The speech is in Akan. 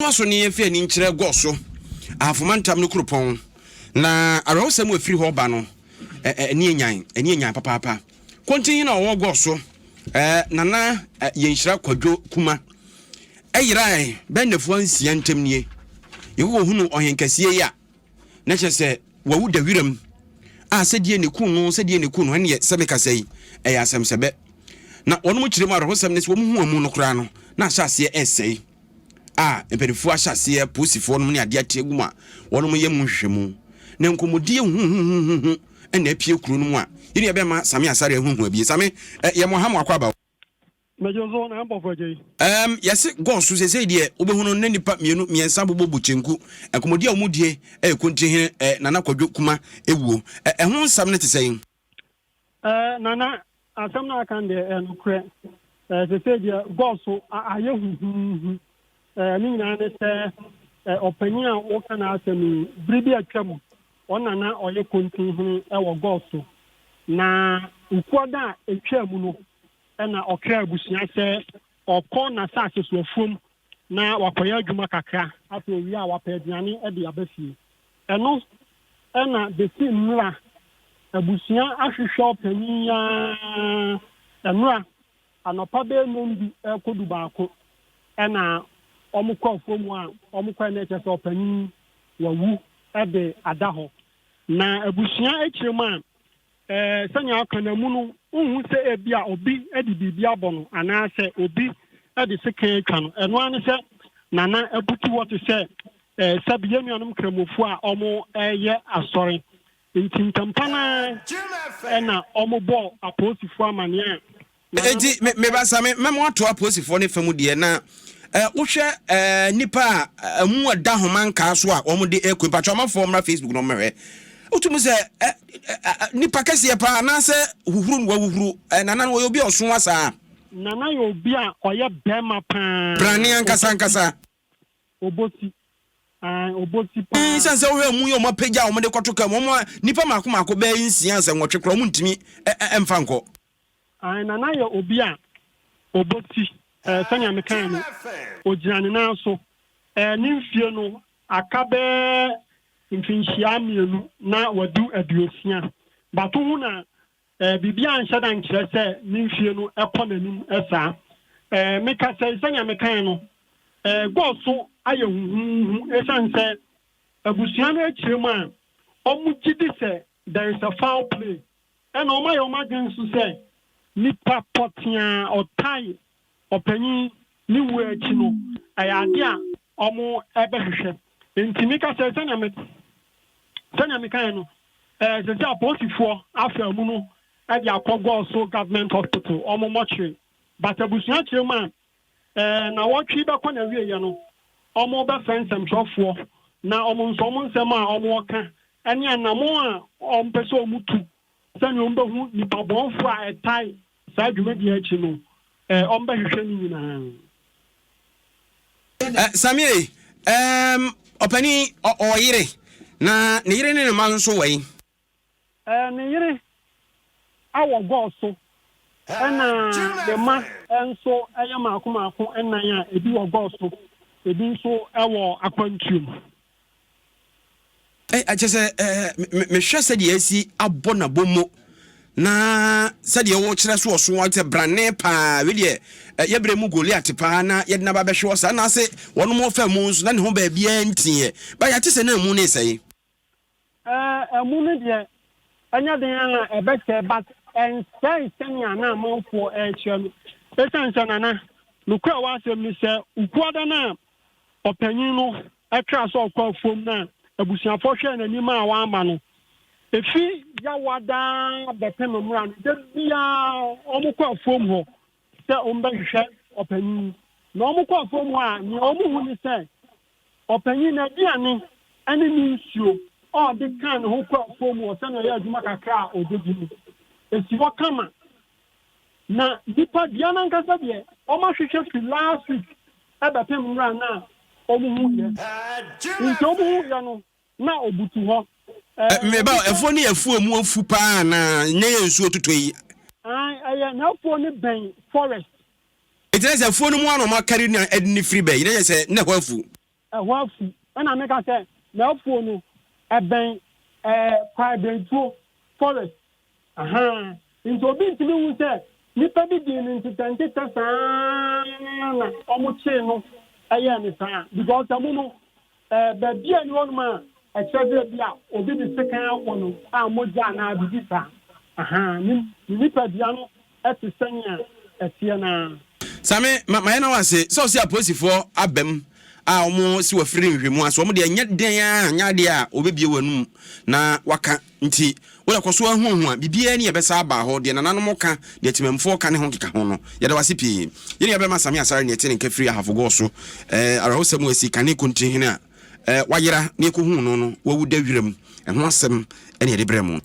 So near fear in Chile Goaso, Ahafo mantam no kropon, na arosam we free hoba no, nyan, papa. Krontihene owo Goaso, nana yenhyira kwadwo kuma. Eyirai, ben the fons yantem nie. Yewo hunu ohenkase ya. Na kyese wawu da wiram. Sedie ne kunu, ene se meka sei, asem sebe. Na onu mu kyerem arosam ne se wo mu hu amu no kra no, na ahyase esei. Emperifu ahyase posifo no ne ade atie guma wono ye mu hwehwemu ne nkomodie hu ena apie kuru no mu a yene be ma same asare hu abi same ye mo ha mo akwaba mejozo na mbofo je yesi Goaso sese die obehunu ne nipa mienu miensa bobo chenku enkomodie omudie krontihene nana kwadwo kuma ewuo ho nsam ne tesei nana asam na kan de enukre sese die Goaso aye hu nina ne se opanya wo kana asemi bribi atwam onana oye krontihene ewo Goaso na ukwoda etwam no na okra abusia se okọ na sase so afum na wakoya adwuma kakra afi wi a wapaduane e de abafie eno na de simra abusia ahwehwe opanya enura anopa be nombi ekodu baako na omukọ fomu a omukọ na eche so opani wawu ebe adaho na abusia ekirema sanya akana mu no uhu se ebia obi edi bibia bono ana se obi edi seke kan eno ane se nana abuti what se sabiye nuanum kramofu a omo eye asori ntintampana na omo bo aposifo amane a enti me ba same memo ato aposifo ne famu de na wohwe nipa mu ada homanka so a omo de ekwa patwa mafo mra Facebook no mehwe utumu se nipa kese pa na se huhuru no huhuru nana wo obi oso asa nana yo obi a oye bema pa brani ankasa oboti pa sanse wo mu yo mapagya wo de kotoka mo nipa mako be nsia se nwotwe kro mu ntimi emfa nko nana yo obi a oboti sanya mekan no ogirane na so ni mfie no akabe mfinhyia mienu na wadu aduosia bato hu na bibia anhyada nkyerɛ sɛ ni mfie no ɛkɔ nanim ɛsa meka sɛ sanya mekan no Goaso ayɛ huhu ɛsan sɛ abusia no akyerɛ mu a ɔmugidi sɛ there is a foul play ɛna ɔmayɛ ɔmagen so sɛ nipa pɔtea ɔtai opanyi ni wu akyi no ayade a ɔmo ɛbɛhwehwɛ enti meka sɛ sanya mekan no sɛ aposifo afa mu no ɛde akɔ Goaso government hospital ɔmo mɔkyere but abusua kyerɛ mu a na wɔtwe bɛkɔ na wieyɛ no ɔmo bɛfɛ nsɛmtwerɛfoɔ na ɔmo nso ɔmo nsɛm a ɔmo wɔka ɛne anamo a ɔmpɛ sɛ ɔmo tu sɛnea ɔmbɛhu nipabɔnfo a ɛtae saa dwumadi akyi no ɔmbɛhwehwɛ ni nyinaa Samie opani oyire na ne yire ne ma nso wai ne yire awo Goaso na de ma enso eye maako enan a ebi wo Goaso ebi nso ewo akwantuom achese me hwese de asi abona bomo na sade wo kyerɛ so oso wa te brane pa we de yebre mu Goliath pa na ye na ba behwe osa na se wono mo fa mu nso na ne ho ba bia ntie ba ya te se na mu ne sey amu ne de anya den na ebese but and say na amanfo kyerɛ esansa nana nukwa wa asem ni se ukuada na opanyin no atwa so okwa fom na abusuafo hwɛ n'anim a wa ama no efi ya wada betem mura no de bia omukwa fom ho se ombɛhwɛ opanyin na omukwa fom ho a ni omuhu ni se opanyin na diane ani ni nsuo o de kan ho kwa fom ho se na ya adwuma kakra odogini esi wakama na dipa diana nkasa de omahwehwɛ fi last week abetem mura na omuhu ye nti omuhu ya no na obutu ho me ba efo ni efu mu afu pa na nye ensuo totoyi aya na efo ni ben forest It is a phone one of my carrying and free bay. Say, never fool. wafu na meka say na afu no eben kwabentuo forest into obi ntimi wu say nipa bi di ni ntitante saa na omuche no aye ni saa because amu no ba bia ni won ma a cheze bia obi di sekan awo no a moja na bibi saa ni nipa bia no etisanya etie na Same ma na wase so si aposifo abem a omo si wafiri nhwemu aso omo de nya den a nya de a obebie wanum na waka nti wala kwaso ahuhu a bibia ni yebesa aba ho de nananom ka de timemfo ka ne ho keka ho no yede wase pii yene yebema same asare ne tene nka firi Ahafo Goaso arahosam asi kane krontihene a wayera ne ko hu no no wawu da wiram ho asem ene yede bremu